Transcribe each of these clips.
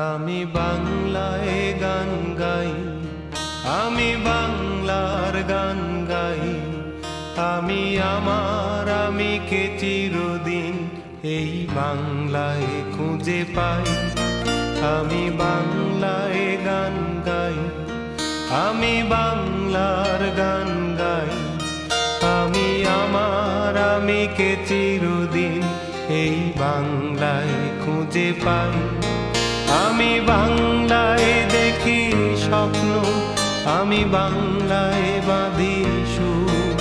আমি বাংলায় গান গাই, আমি বাংলার গান গাই, আমি আমার আমিকে চিরদিন এই বাংলায় খুঁজে পাই। আমি বাংলায় গান গাই, আমি বাংলার গান গাই, আমি আমার আমিকে চিরদিন এই বাংলায় খুঁজে পাই। আমি বাংলায় দেখি স্বপ্ন, আমি বাংলায় বাঁধি সুর,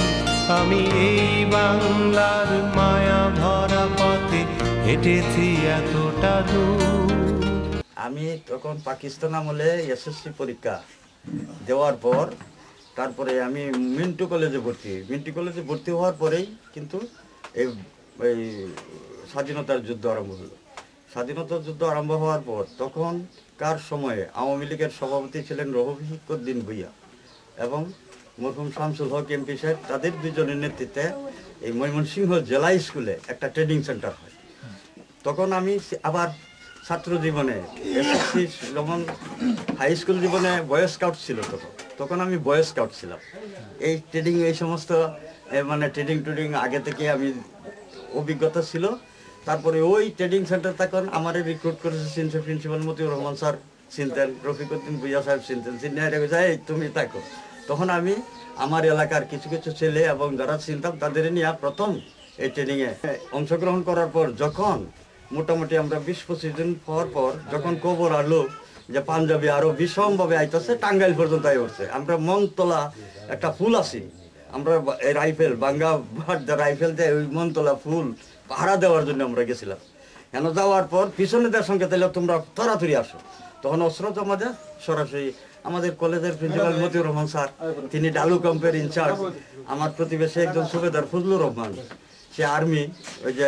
আমি এই বাংলার মায়া ভরা পথে হেঁটেছি এতটা দূর। আমি তখন পাকিস্তান আমলে এসএসসি পরীক্ষা দেওয়ার পর তারপরে আমি মিন্টু কলেজে ভর্তি হওয়ার পরেই কিন্তু এই স্বাধীনতার যুদ্ধ আরম্ভ হলো। স্বাধীনতার যুদ্ধ আরম্ভ হওয়ার পর তখনকার সময়ে আওয়ামী লীগের সভাপতি ছিলেন রফিকুদ্দিন ভূঁইয়া এবং মরহুম শামসুল হক এমপি সাহেব, তাদের দুজনের নেতৃত্বে এই ময়মনসিংহ জেলা স্কুলে একটা ট্রেনিং সেন্টার হয়। তখন আমি আবার ছাত্র জীবনে এসএসসি যেমন হাই স্কুল জীবনে বয় স্কাউট ছিল, তখন আমি বয় স্কাউট ছিলাম। এই ট্রেনিং এই সমস্ত মানে ট্রেনিং আগে থেকে আমি অভিজ্ঞতা ছিল। তারপরে ওই ট্রেনিং সেন্টার তখন আমার রিক্রুট করেছে প্রিন্সিপাল মতিউর রহমান স্যার চিনতেন, রফিকুদ্দিন ভূঁইয়া সাহেব চিনতেন, চিনিয়ে তুমি থাকো। তখন আমি আমার এলাকার কিছু কিছু ছেলে এবং যারা চিনতাম তাদের নিয়ে প্রথম এই ট্রেনিংয়ে অংশগ্রহণ করার পর যখন মোটামুটি আমরা 20-25 দিন পর যখন খবর আলো যে পাঞ্জাবি আরো ভীষণভাবে আইতেছে, টাঙ্গাইল পর্যন্ত আই উঠছে, আমরা মনতলা একটা ফুল আছি, আমরা রাইফেল বাঙ্গা রাইফেল দিয়ে ওই মনতলা ফুল ভাড়া দেওয়ার জন্য আমরা গেছিলাম। কেন যাওয়ার পর পিছনেদের সঙ্গে তাহলে তোমরা তাড়াতাড়ি আসো, তখন অস্ত্র জমা দেয় সরাসরি আমাদের কলেজের প্রিন্সিপাল মতিউর রহমান স্যার, তিনি ডালু ক্যাম্পের ইনচার্জ, আমার প্রতিবেশী একজন সুবেদার ফজলুর রহমান, সে আর্মি ওই যে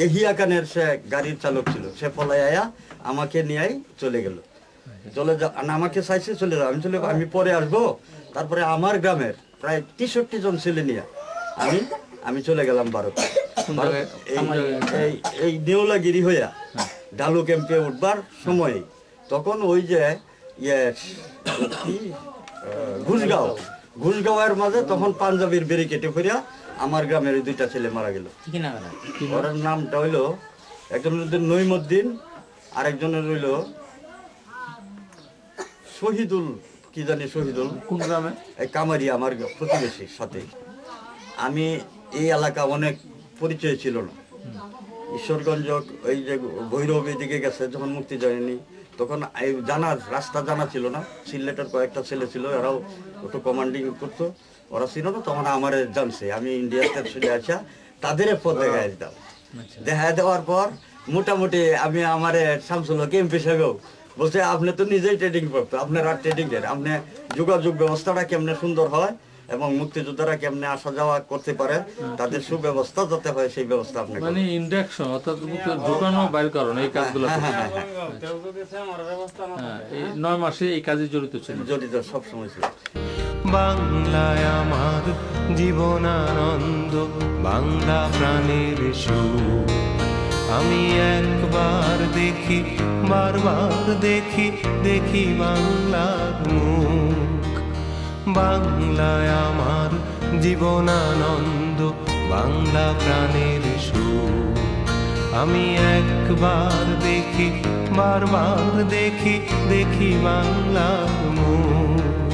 এহিয়া খানের সে গাড়ির চালক ছিল, সে ফলাইয়া আমাকে নিয়েই চলে গেল। আমাকে চাইছে চলে যাও, আমি পরে আসবো। তারপরে আমার গ্রামের প্রায় 63 জন ছেলে নিয়ে আমি চলে গেলাম ভারত। এই নেওলাগিরি হইয়া ডালু ক্যাম্পে উঠবার সময় তখন ওই যে ঘুষগাঁওয়ের মাঝে তখন পাঞ্জাবির ব্যারিকেডে ফিরিয়া আমার গ্রামের ওই 2টা ছেলে মারা গেল। ওর নামটা হইলো, একজনের নইমুদ্দিন আর একজনের হইল শহীদুল, কি জানি শহীদুল কোন গ্রামে, এই কামারি আমার প্রতিবেশীর সাথে। আমি এই এলাকা অনেক পরিচয় ছিল না, ঈশ্বরগঞ্জ ওই যে ভৈরব দিকে গেছে যখন মুক্তি যায়নি তখন রাস্তা জানা ছিল না। সিলেটের কয়েকটা ছেলে ছিল, এরাও একটু কমান্ডিং করতো, ওরা ছিল না, তখন আমার জানছে আমি ইন্ডিয়াতে চলে আসা, তাদের পথ দেখাই দিতাম। দেখা দেওয়ার পর মোটামুটি আমি আমার শামসুল হক এমপি সাহেবও বলছে আপনি তো নিজেই ট্রেডিং করতো, আপনার আর ট্রেডিং দেন, আপনি যোগাযোগ ব্যবস্থাটা কেমনে সুন্দর হয় এবং মুক্তিযোদ্ধারা কেমনে আসা যাওয়া করতে পারে, তাদের সুব্যবস্থা যাতে হয় সেই ব্যবস্থা আপনি মানে ইন্ডাকশন অর্থাৎ ঢোকানো বাইর করেন এই কাজগুলো। এই 9 মাসে এই কাজে জড়িত সব সময় ছিল। বাংলায় আমার জীবনানন্দ, বাংলা প্রাণের সুর, আমি একবার দেখি বারবার দেখি দেখি বাংলার মুখ। বাংলায় আমার জীবনানন্দ, বাংলা প্রাণের সুর, আমি একবার দেখি বারবার দেখি দেখি বাংলার মুখ।